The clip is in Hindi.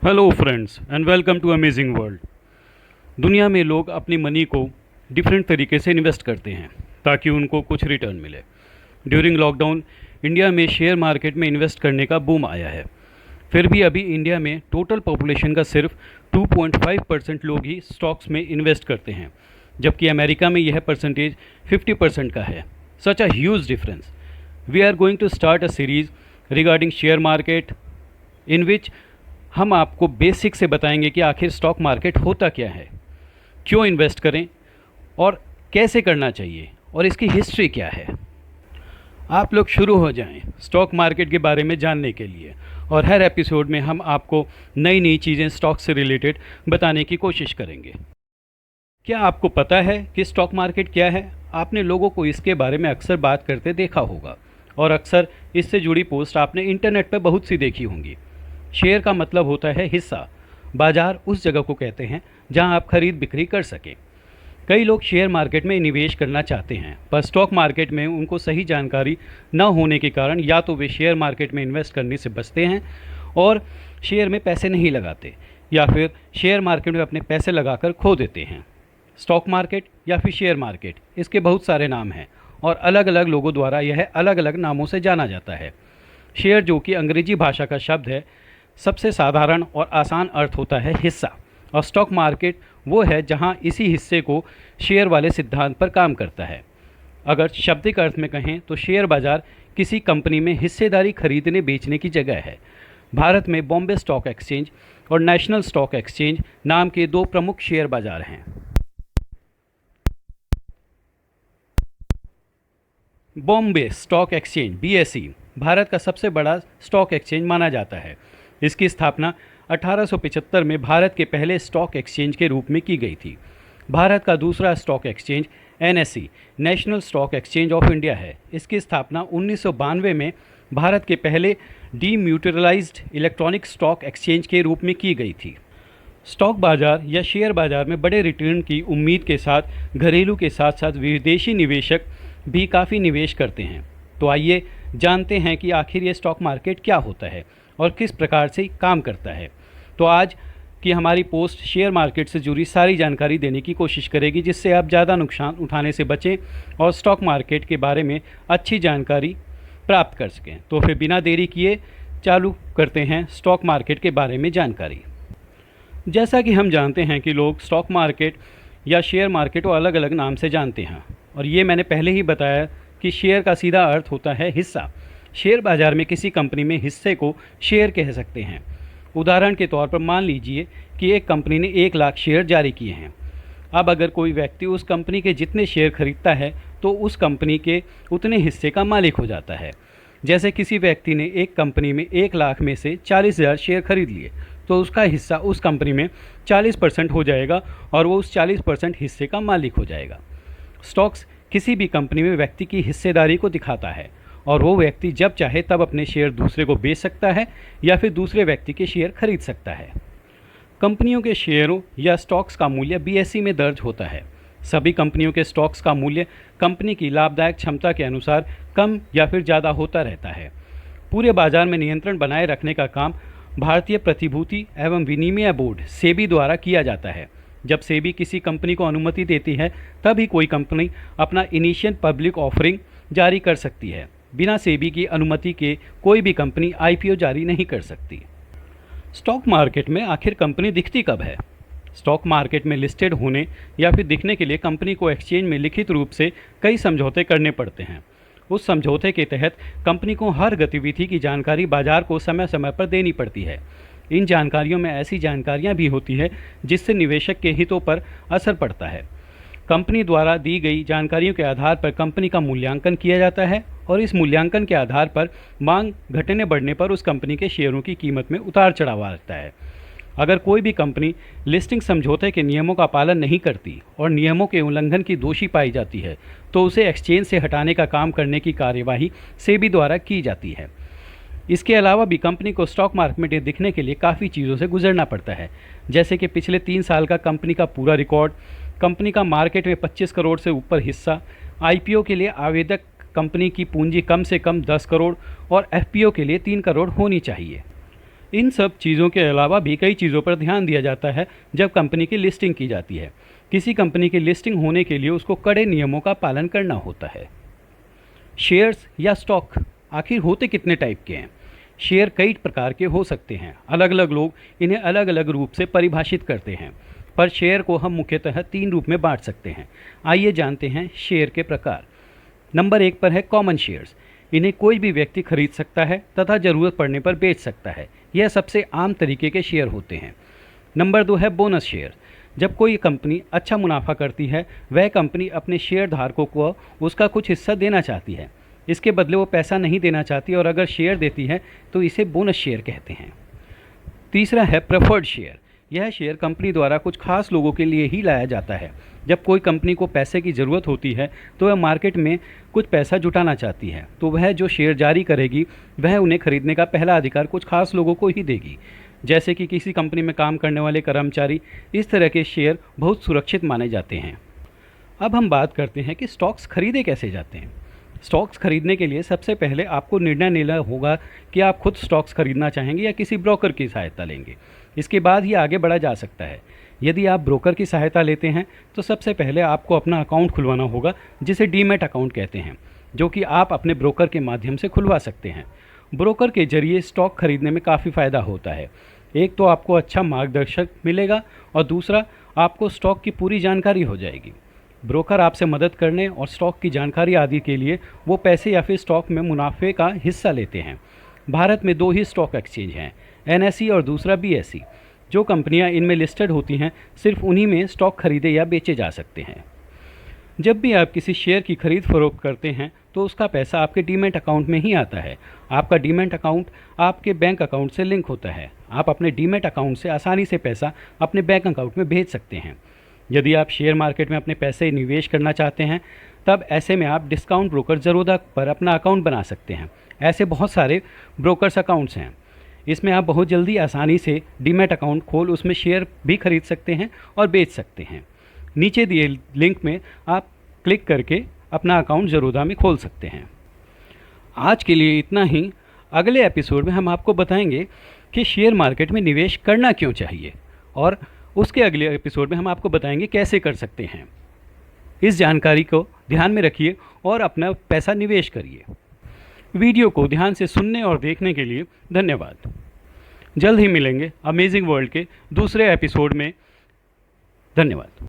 Hello friends and welcome to amazing world. दुनिया में लोग अपनी मनी को डिफरेंट तरीके से इन्वेस्ट करते हैं ताकि उनको कुछ रिटर्न मिले। ड्यूरिंग लॉकडाउन इंडिया में शेयर मार्केट में इन्वेस्ट करने का बूम आया है। फिर भी अभी इंडिया में टोटल पॉपुलेशन का सिर्फ 2.5% लोग ही स्टॉक्स में इन्वेस्ट करते हैं, जबकि अमेरिका में यह परसेंटेज 50% का है। Such a huge difference. We are going to start a series regarding share market in which हम आपको बेसिक से बताएंगे कि आखिर स्टॉक मार्केट होता क्या है, क्यों इन्वेस्ट करें और कैसे करना चाहिए और इसकी हिस्ट्री क्या है। आप लोग शुरू हो जाएं स्टॉक मार्केट के बारे में जानने के लिए, और हर एपिसोड में हम आपको नई नई चीज़ें स्टॉक से रिलेटेड बताने की कोशिश करेंगे। क्या आपको पता है कि स्टॉक मार्केट क्या है? आपने लोगों को इसके बारे में अक्सर बात करते देखा होगा और अक्सर इससे जुड़ी पोस्ट आपने इंटरनेट पर बहुत सी देखी होंगी। शेयर का मतलब होता है हिस्सा। बाजार उस जगह को कहते हैं जहां आप खरीद बिक्री कर सकें। कई लोग शेयर मार्केट में निवेश करना चाहते हैं, पर स्टॉक मार्केट में उनको सही जानकारी न होने के कारण या तो वे शेयर मार्केट में इन्वेस्ट करने से बचते हैं और शेयर में पैसे नहीं लगाते, या फिर शेयर मार्केट में अपने पैसे लगाकर खो देते हैं। स्टॉक मार्केट या फिर शेयर मार्केट, इसके बहुत सारे नाम हैं और अलग अलग लोगों द्वारा यह अलग अलग नामों से जाना जाता है। शेयर, जो कि अंग्रेजी भाषा का शब्द है, सबसे साधारण और आसान अर्थ होता है हिस्सा, और स्टॉक मार्केट वो है जहां इसी हिस्से को शेयर वाले सिद्धांत पर काम करता है। अगर शाब्दिक अर्थ में कहें तो शेयर बाजार किसी कंपनी में हिस्सेदारी खरीदने बेचने की जगह है। भारत में बॉम्बे स्टॉक एक्सचेंज और नेशनल स्टॉक एक्सचेंज नाम के दो प्रमुख शेयर बाजार हैं। Bombay stock exchange BSE Bharat का सबसे बड़ा स्टॉक एक्सचेंज माना जाता है। इसकी स्थापना 1875 में भारत के पहले स्टॉक एक्सचेंज के रूप में की गई थी। भारत का दूसरा stock exchange NSE national stock exchange of India है। इसकी स्थापना 1992 में भारत के पहले डीम्यूचुअलाइज्ड इलेक्ट्रॉनिक स्टॉक एक्सचेंज के रूप में की गई थी। स्टॉक बाजार या शेयर बाजार में बड़े रिटर्न की उम्मीद के साथ घरेलू के साथ साथ विदेशी निवेशक भी काफ़ी निवेश करते हैं। तो आइए जानते हैं कि आखिर ये स्टॉक मार्केट क्या होता है और किस प्रकार से काम करता है। तो आज की हमारी पोस्ट शेयर मार्केट से जुड़ी सारी जानकारी देने की कोशिश करेगी, जिससे आप ज़्यादा नुकसान उठाने से बचें और स्टॉक मार्केट के बारे में अच्छी जानकारी प्राप्त कर सकें। तो फिर बिना देरी किए चालू करते हैं स्टॉक मार्केट के बारे में जानकारी। जैसा कि हम जानते हैं कि लोग स्टॉक मार्केट या शेयर मार्केट को अलग अलग नाम से जानते हैं, और ये मैंने पहले ही बताया कि शेयर का सीधा अर्थ होता है हिस्सा। शेयर बाजार में किसी कंपनी में हिस्से को शेयर कह सकते हैं। उदाहरण के तौर पर मान लीजिए कि एक कंपनी ने 1 लाख शेयर जारी किए हैं। अब अगर कोई व्यक्ति उस कंपनी के जितने शेयर खरीदता है तो उस कंपनी के उतने हिस्से का मालिक हो जाता है। जैसे किसी व्यक्ति ने एक कंपनी में 1 लाख में से 40,000 शेयर खरीद लिए, तो उसका हिस्सा उस कंपनी में 40% हो जाएगा और वो उस 40% हिस्से का मालिक हो जाएगा। स्टॉक्स किसी भी कंपनी में व्यक्ति की हिस्सेदारी को दिखाता है, और वो व्यक्ति जब चाहे तब अपने शेयर दूसरे को बेच सकता है या फिर दूसरे व्यक्ति के शेयर खरीद सकता है। कंपनियों के शेयरों या स्टॉक्स का मूल्य BSE में दर्ज होता है। सभी कंपनियों के स्टॉक्स का मूल्य कंपनी की लाभदायक क्षमता के अनुसार कम या फिर ज़्यादा होता रहता है। पूरे बाजार में नियंत्रण बनाए रखने का काम भारतीय प्रतिभूति एवं विनिमय बोर्ड SEBI द्वारा किया जाता है। जब SEBI किसी कंपनी को अनुमति देती है तभी कोई कंपनी अपना इनिशियल पब्लिक ऑफरिंग जारी कर सकती है। बिना SEBI की अनुमति के कोई भी कंपनी IPO जारी नहीं कर सकती। स्टॉक मार्केट में आखिर कंपनी दिखती कब है? स्टॉक मार्केट में लिस्टेड होने या फिर दिखने के लिए कंपनी को एक्सचेंज में लिखित रूप से कई समझौते करने पड़ते हैं। उस समझौते के तहत कंपनी को हर गतिविधि की जानकारी बाजार को समय समय पर देनी पड़ती है। इन जानकारियों में ऐसी जानकारियां भी होती है जिससे निवेशक के हितों पर असर पड़ता है। कंपनी द्वारा दी गई जानकारियों के आधार पर कंपनी का मूल्यांकन किया जाता है, और इस मूल्यांकन के आधार पर मांग घटने बढ़ने पर उस कंपनी के शेयरों की कीमत में उतार चढ़ाव आता है। अगर कोई भी कंपनी लिस्टिंग समझौते के नियमों का पालन नहीं करती और नियमों के उल्लंघन की दोषी पाई जाती है तो उसे एक्सचेंज से हटाने का काम करने की कार्यवाही SEBI द्वारा की जाती है। इसके अलावा भी कंपनी को स्टॉक मार्केट में दिखने के लिए काफ़ी चीज़ों से गुजरना पड़ता है, जैसे कि पिछले 3 साल का कंपनी का पूरा रिकॉर्ड, कंपनी का मार्केट में 25 करोड़ से ऊपर हिस्सा, IPO के लिए आवेदक कंपनी की पूंजी कम से कम 10 करोड़ और FPO के लिए 3 करोड़ होनी चाहिए। इन सब चीज़ों के अलावा भी कई चीज़ों पर ध्यान दिया जाता है जब कंपनी की लिस्टिंग की जाती है। किसी कंपनी की लिस्टिंग होने के लिए उसको कड़े नियमों का पालन करना होता है। शेयर्स या स्टॉक आखिर होते कितने टाइप के हैं? शेयर कई प्रकार के हो सकते हैं। अलग अलग लोग इन्हें अलग अलग रूप से परिभाषित करते हैं, पर शेयर को हम मुख्यतः 3 रूप में बांट सकते हैं। आइए जानते हैं शेयर के प्रकार। नंबर 1 पर है कॉमन शेयर्स। इन्हें कोई भी व्यक्ति खरीद सकता है तथा ज़रूरत पड़ने पर बेच सकता है। यह सबसे आम तरीके के शेयर होते हैं। नंबर 2 है बोनस शेयर। जब कोई कंपनी अच्छा मुनाफा करती है, वह कंपनी अपने शेयर धारकों को उसका कुछ हिस्सा देना चाहती है। इसके बदले वो पैसा नहीं देना चाहती और अगर शेयर देती है तो इसे बोनस शेयर कहते हैं। तीसरा है प्रेफर्ड शेयर। यह शेयर कंपनी द्वारा कुछ खास लोगों के लिए ही लाया जाता है। जब कोई कंपनी को पैसे की ज़रूरत होती है तो वह मार्केट में कुछ पैसा जुटाना चाहती है, तो वह जो शेयर जारी करेगी वह उन्हें खरीदने का पहला अधिकार कुछ खास लोगों को ही देगी, जैसे कि किसी कंपनी में काम करने वाले कर्मचारी। इस तरह के शेयर बहुत सुरक्षित माने जाते हैं। अब हम बात करते हैं कि स्टॉक्स खरीदे कैसे जाते हैं। स्टॉक्स खरीदने के लिए सबसे पहले आपको निर्णय लेना होगा कि आप खुद स्टॉक्स खरीदना चाहेंगे या किसी ब्रोकर की सहायता लेंगे। इसके बाद ही आगे बढ़ा जा सकता है। यदि आप ब्रोकर की सहायता लेते हैं तो सबसे पहले आपको अपना अकाउंट खुलवाना होगा, जिसे डीमैट अकाउंट कहते हैं, जो कि आप अपने ब्रोकर के माध्यम से खुलवा सकते हैं। ब्रोकर के जरिए स्टॉक खरीदने में काफ़ी फ़ायदा होता है। एक तो आपको अच्छा मार्गदर्शक मिलेगा और दूसरा आपको स्टॉक की पूरी जानकारी हो जाएगी। ब्रोकर आपसे मदद करने और स्टॉक की जानकारी आदि के लिए वो पैसे या फिर स्टॉक में मुनाफे का हिस्सा लेते हैं। भारत में 2 ही स्टॉक एक्सचेंज हैं, NSE और दूसरा BSE। जो कंपनियां इनमें लिस्टेड होती हैं, सिर्फ उन्हीं में स्टॉक खरीदे या बेचे जा सकते हैं। जब भी आप किसी शेयर की खरीद फरोख्त करते हैं तो उसका पैसा आपके डीमैट अकाउंट में ही आता है। आपका डीमैट अकाउंट आपके बैंक अकाउंट से लिंक होता है। आप अपने डीमैट अकाउंट से आसानी से पैसा अपने बैंक अकाउंट में भेज सकते हैं। यदि आप शेयर मार्केट में अपने पैसे निवेश करना चाहते हैं, तब ऐसे में आप डिस्काउंट ब्रोकर ज़रोदा पर अपना अकाउंट बना सकते हैं। ऐसे बहुत सारे ब्रोकर्स अकाउंट्स हैं। इसमें आप बहुत जल्दी आसानी से डीमैट अकाउंट खोल उसमें शेयर भी खरीद सकते हैं और बेच सकते हैं। नीचे दिए लिंक में आप क्लिक करके अपना अकाउंट ज़रोदा में खोल सकते हैं। आज के लिए इतना ही। अगले एपिसोड में हम आपको बताएंगे कि शेयर मार्केट में निवेश करना क्यों चाहिए, और उसके अगले एपिसोड में हम आपको बताएंगे कैसे कर सकते हैं। इस जानकारी को ध्यान में रखिए और अपना पैसा निवेश करिए। वीडियो को ध्यान से सुनने और देखने के लिए धन्यवाद। जल्द ही मिलेंगे अमेजिंग वर्ल्ड के दूसरे एपिसोड में। धन्यवाद।